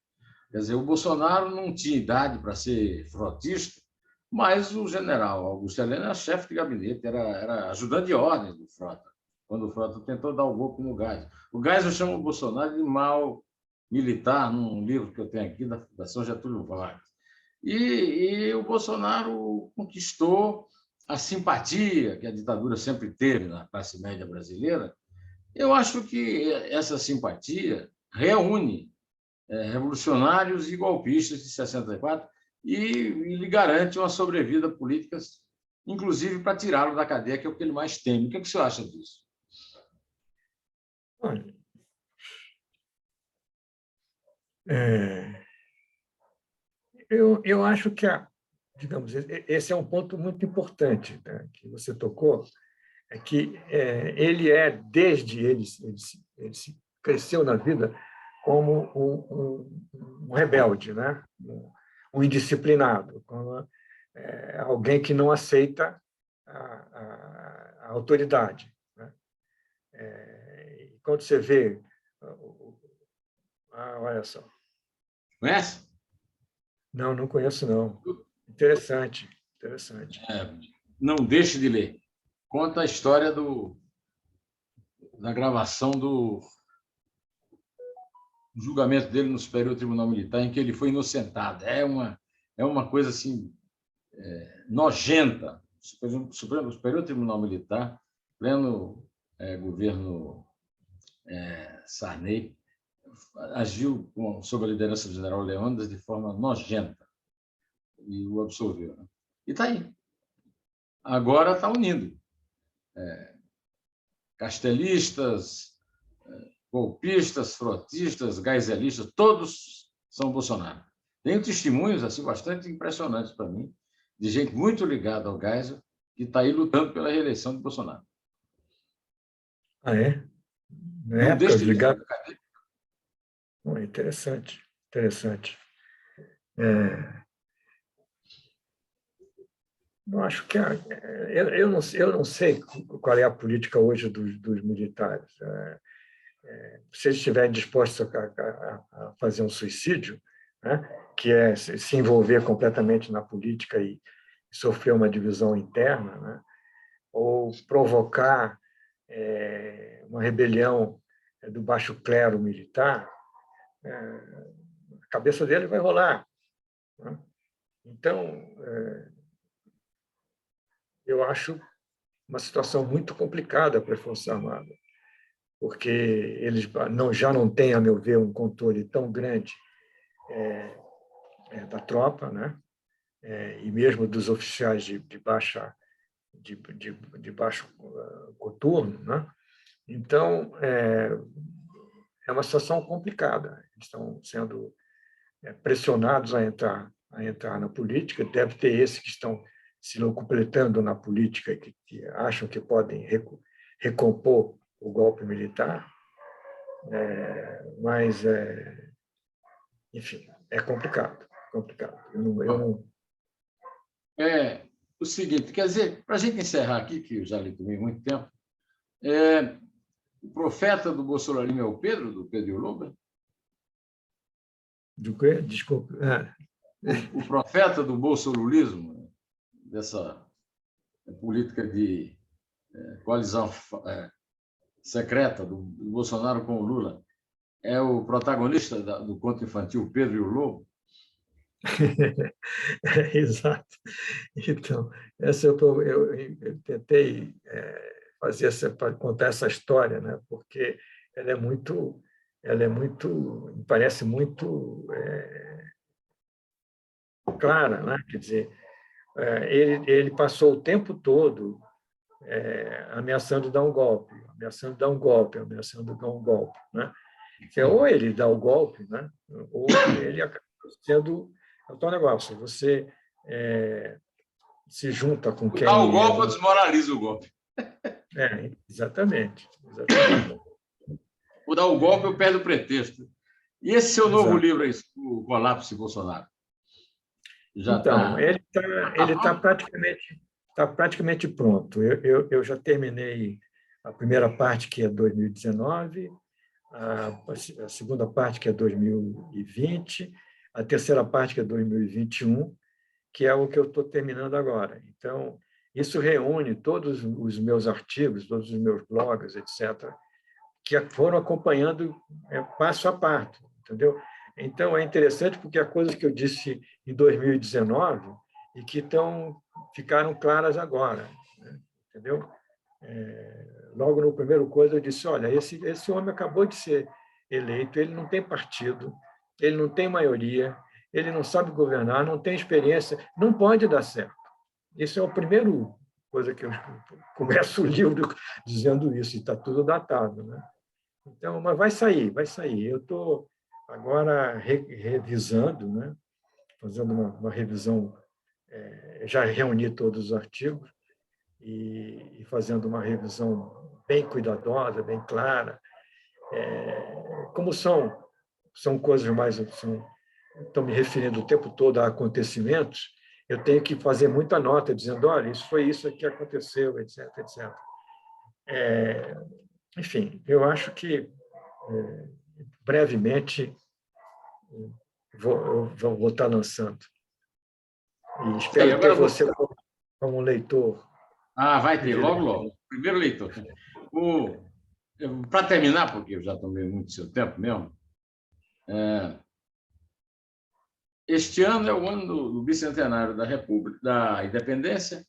Quer dizer, o Bolsonaro não tinha idade para ser frotista, mas o general Augusto Heleno era chefe de gabinete, era ajudante de ordens do Frota, quando o Frota tentou dar o golpe no Geisel. O Geisel chama o Bolsonaro de mau militar, num livro que eu tenho aqui, da Fundação Getúlio Vargas. E o Bolsonaro conquistou a simpatia que a ditadura sempre teve na classe média brasileira. Eu acho que essa simpatia reúne revolucionários e golpistas de 64 e lhe garante uma sobrevida política, inclusive para tirá-lo da cadeia, que é o que ele mais teme. O que o senhor acha disso? Olha, eu acho que, digamos, esse é um ponto muito importante, né, que você tocou, é que desde ele cresceu na vida como um rebelde, né? Um indisciplinado, como alguém que não aceita a autoridade, né? Quando você vê... olha só. Conhece? Não conheço, não. Interessante. Não deixe de ler. Conta a história da gravação o julgamento dele no Superior Tribunal Militar, em que ele foi inocentado. É uma coisa assim, nojenta. O Superior Tribunal Militar, pleno governo Sarney, agiu sob a liderança do general Leônidas de forma nojenta e o absolveu. Né? E está aí. Agora está unindo castelistas, golpistas, frotistas, gaiselistas, todos são Bolsonaro. Tenho testemunhos assim, bastante impressionantes para mim, de gente muito ligada ao Geisel, que está aí lutando pela reeleição de Bolsonaro. Ah, é? Na Não época, deixe de ligado. Interessante, interessante. Eu acho que eu não sei qual é a política hoje dos militares. Se eles estiverem dispostos a fazer um suicídio, né, que é se envolver completamente na política e sofrer uma divisão interna, né, ou provocar uma rebelião do baixo clero militar, a cabeça dele vai rolar. Né? Então, eu acho uma situação muito complicada para a Força Armada, porque eles já não têm, a meu ver, um controle tão grande da tropa, né? E mesmo dos oficiais de baixo coturno. Né? Então, é uma situação complicada. Eles estão sendo pressionados a entrar na política. Deve ter esses que estão se locupletando na política, que acham que podem recompor o golpe militar, mas, enfim, é complicado. Eu não... É o seguinte, quer dizer, para a gente encerrar aqui, que eu já li também muito tempo, o profeta do bolsonarismo é o Pedro, do Pedro e o Lobo? Do quê? Desculpa. O profeta do bolsolulismo, dessa política de coalizão secreta do Bolsonaro com o Lula, é o protagonista do conto infantil Pedro e o Lobo? Exato. Então, eu tentei contar essa história, né? Porque ela me parece muito clara, né? Quer dizer, ele passou o tempo todo ameaçando dar um golpe, ameaçando dar um golpe, ameaçando dar um golpe, né? Ou ele dá o golpe, né? Ou ele acaba sendo o tal negócio. Você se junta com quem... Dá o golpe ou desmoraliza o golpe? Exatamente. Ou dá o golpe ou perde o pretexto. E esse seu novo livro aí, O Colapso de Bolsonaro? Então, ele está praticamente pronto. Eu já terminei a primeira parte, que é 2019, a segunda parte, que é 2020, a terceira parte, que é 2021, que é o que eu estou terminando agora. Então, isso reúne todos os meus artigos, todos os meus blogs, etc., que foram acompanhando passo a passo, entendeu? Então, é interessante porque há coisas que eu disse em 2019 e que ficaram claras agora, né? Entendeu? Logo no primeiro coisa, eu disse, olha, esse homem acabou de ser eleito, ele não tem partido, ele não tem maioria, ele não sabe governar, não tem experiência, não pode dar certo. Isso é a primeira coisa que eu começo o livro dizendo isso, e está tudo datado, né? Então, mas vai sair. Eu estou agora revisando, né? Fazendo uma revisão, já reuni todos os artigos e fazendo uma revisão bem cuidadosa, bem clara. Como são coisas mais... Estão me referindo o tempo todo a acontecimentos, eu tenho que fazer muita nota, dizendo, olha, isso foi isso que aconteceu, etc., etc. Enfim, eu acho que brevemente eu vou estar lançando. E espero ter você como leitor. Vai ter, logo, logo. Primeiro leitor. Para terminar, porque eu já tomei muito seu tempo mesmo, Este ano é o ano do bicentenário da República, da Independência,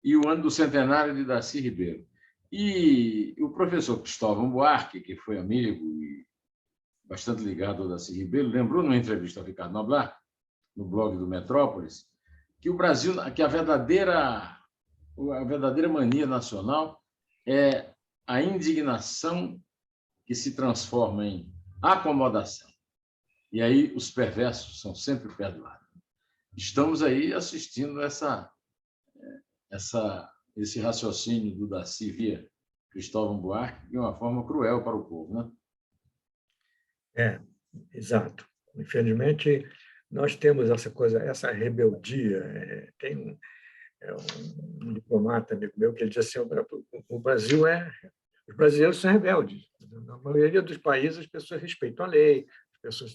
e o ano do centenário de Darcy Ribeiro. E o professor Cristóvão Buarque, que foi amigo e bastante ligado ao Darcy Ribeiro, lembrou numa entrevista ao Ricardo Noblar, no blog do Metrópolis, que o Brasil, que a verdadeira mania nacional é a indignação que se transforma em acomodação. E aí os perversos são sempre perdoados. Estamos aí assistindo esse raciocínio do Darcy via Cristóvão Buarque de uma forma cruel para o povo, né? Exato. Infelizmente, nós temos essa coisa, essa rebeldia. Tem um diplomata amigo meu que ele diz assim: o Brasil os brasileiros são rebeldes. Na maioria dos países, as pessoas respeitam a lei, as pessoas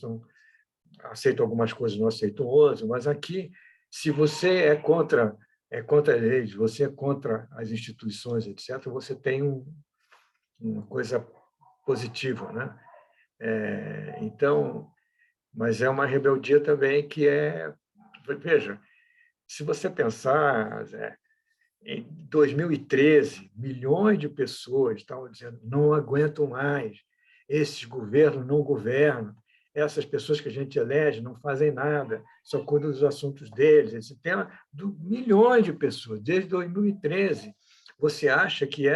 aceitam algumas coisas, não aceitam outras, mas aqui, se você é contra as leis, você é contra as instituições, etc., você tem uma coisa positiva, né? Então, mas é uma rebeldia também que veja, se você pensar, em 2013, milhões de pessoas estavam dizendo: não aguento mais, esses governos não governam, essas pessoas que a gente elege não fazem nada, só cuidam dos assuntos deles. Esse tema de milhões de pessoas, desde 2013. Você acha que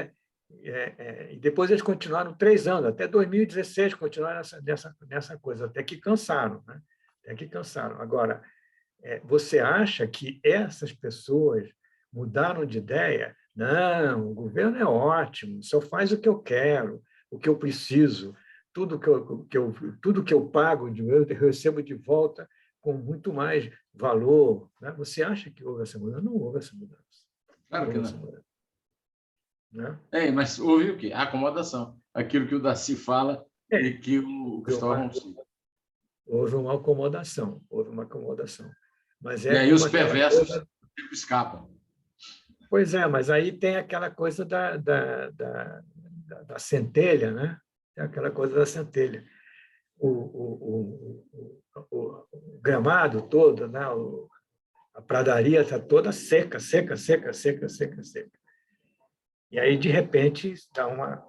e depois eles continuaram 3 anos, até 2016 continuaram nessa coisa, até que cansaram, né? Até que cansaram. Agora, você acha que essas pessoas mudaram de ideia? Não, o governo é ótimo, só faz o que eu quero, o que eu preciso, tudo que eu pago, eu recebo de volta com muito mais valor. Né? Você acha que houve essa mudança? Não houve essa mudança. Claro que não. Né? Mas houve o quê? A acomodação. Aquilo que o Darcy fala e que o Cristóvão cita. Houve uma acomodação. Mas e aí os perversos sempre escapam. Pois é, mas aí tem aquela coisa da centelha, né? Tem aquela coisa da centelha. O gramado todo, né? A pradaria está toda seca. E aí, de repente, dá uma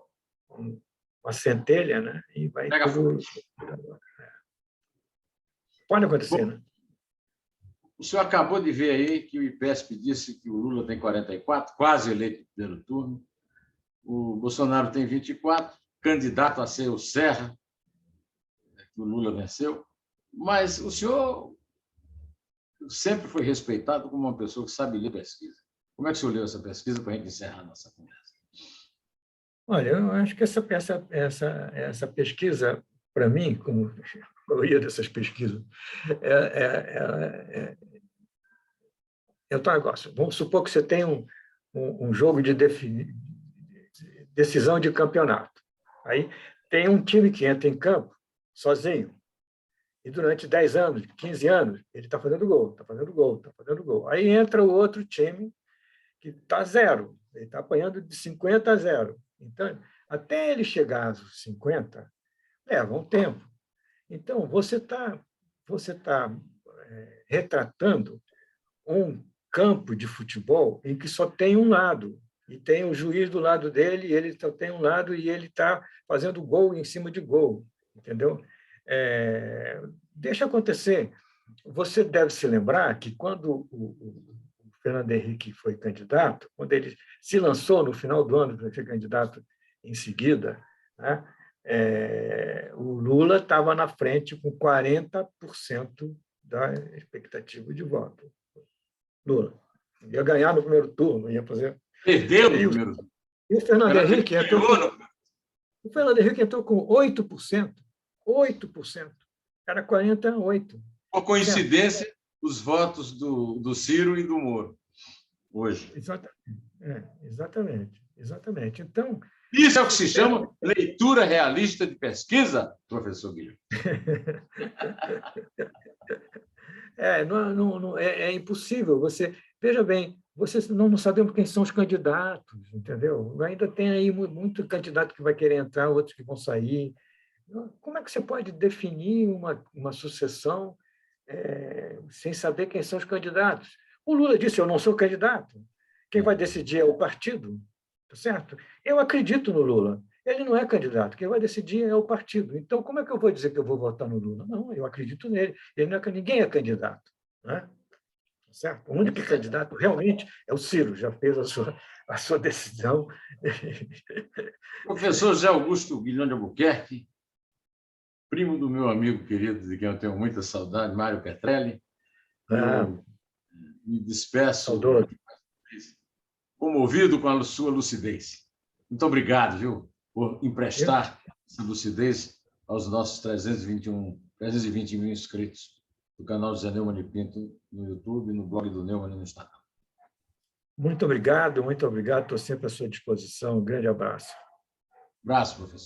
centelha, né? E vai Pega tudo... Pode acontecer, né? O senhor acabou de ver aí que o IPESP disse que o Lula tem 44, quase eleito no primeiro turno. O Bolsonaro tem 24, candidato a ser o Serra, que o Lula venceu. Mas o senhor sempre foi respeitado como uma pessoa que sabe ler pesquisa. Como é que o senhor leu essa pesquisa para a gente encerrar a nossa conversa? Olha, eu acho que essa pesquisa, para mim, como a maioria dessas pesquisas, é um negócio. Vamos supor que você tem um jogo de decisão de campeonato. Aí tem um time que entra em campo sozinho, e durante 10 anos, 15 anos, ele está fazendo gol. Aí entra o outro time que está 0, ele está apanhando de 50-0. Então, até ele chegar aos 50, leva um tempo. Então, você está retratando um campo de futebol em que só tem um lado, e tem o juiz do lado dele, e ele só tem um lado, e ele está fazendo gol em cima de gol, entendeu? Deixa acontecer. Você deve se lembrar que quando o Fernando Henrique foi candidato, quando ele se lançou no final do ano para ser candidato em seguida, né, o Lula estava na frente com 40% da expectativa de voto. Lula ia ganhar no primeiro turno, ia fazer... Perdeu no primeiro turno. E o Fernando Henrique entrou com 8%. 8%. Era 48%. Por coincidência, os votos do Ciro e do Moro, hoje. Exatamente. Então, isso é o que se chama leitura realista de pesquisa, professor Guilherme. É impossível. Veja bem, vocês não sabemos quem são os candidatos, entendeu? Ainda tem aí muito candidato que vai querer entrar, outros que vão sair. Como é que você pode definir uma sucessão sem saber quem são os candidatos? O Lula disse: eu não sou candidato. Quem vai decidir é o partido, tá certo? Eu acredito no Lula. Ele não é candidato. Quem vai decidir é o partido. Então, como é que eu vou dizer que eu vou votar no Lula? Não, eu acredito nele. Ele não é, ninguém é candidato, né? Certo? O único candidato realmente é o Ciro, já fez a sua decisão. Professor José Augusto Guilhom de Albuquerque, primo do meu amigo querido, de quem eu tenho muita saudade, Mário Petrelli, eu me despeço Saudoso. comovido com a sua lucidez. Muito obrigado, viu, por emprestar essa lucidez aos nossos 320 mil inscritos do canal José Neumann de Pinto no YouTube e no blog do Neumann no Instagram. Muito obrigado, muito obrigado. Estou sempre à sua disposição. Um grande abraço. Abraço, professor.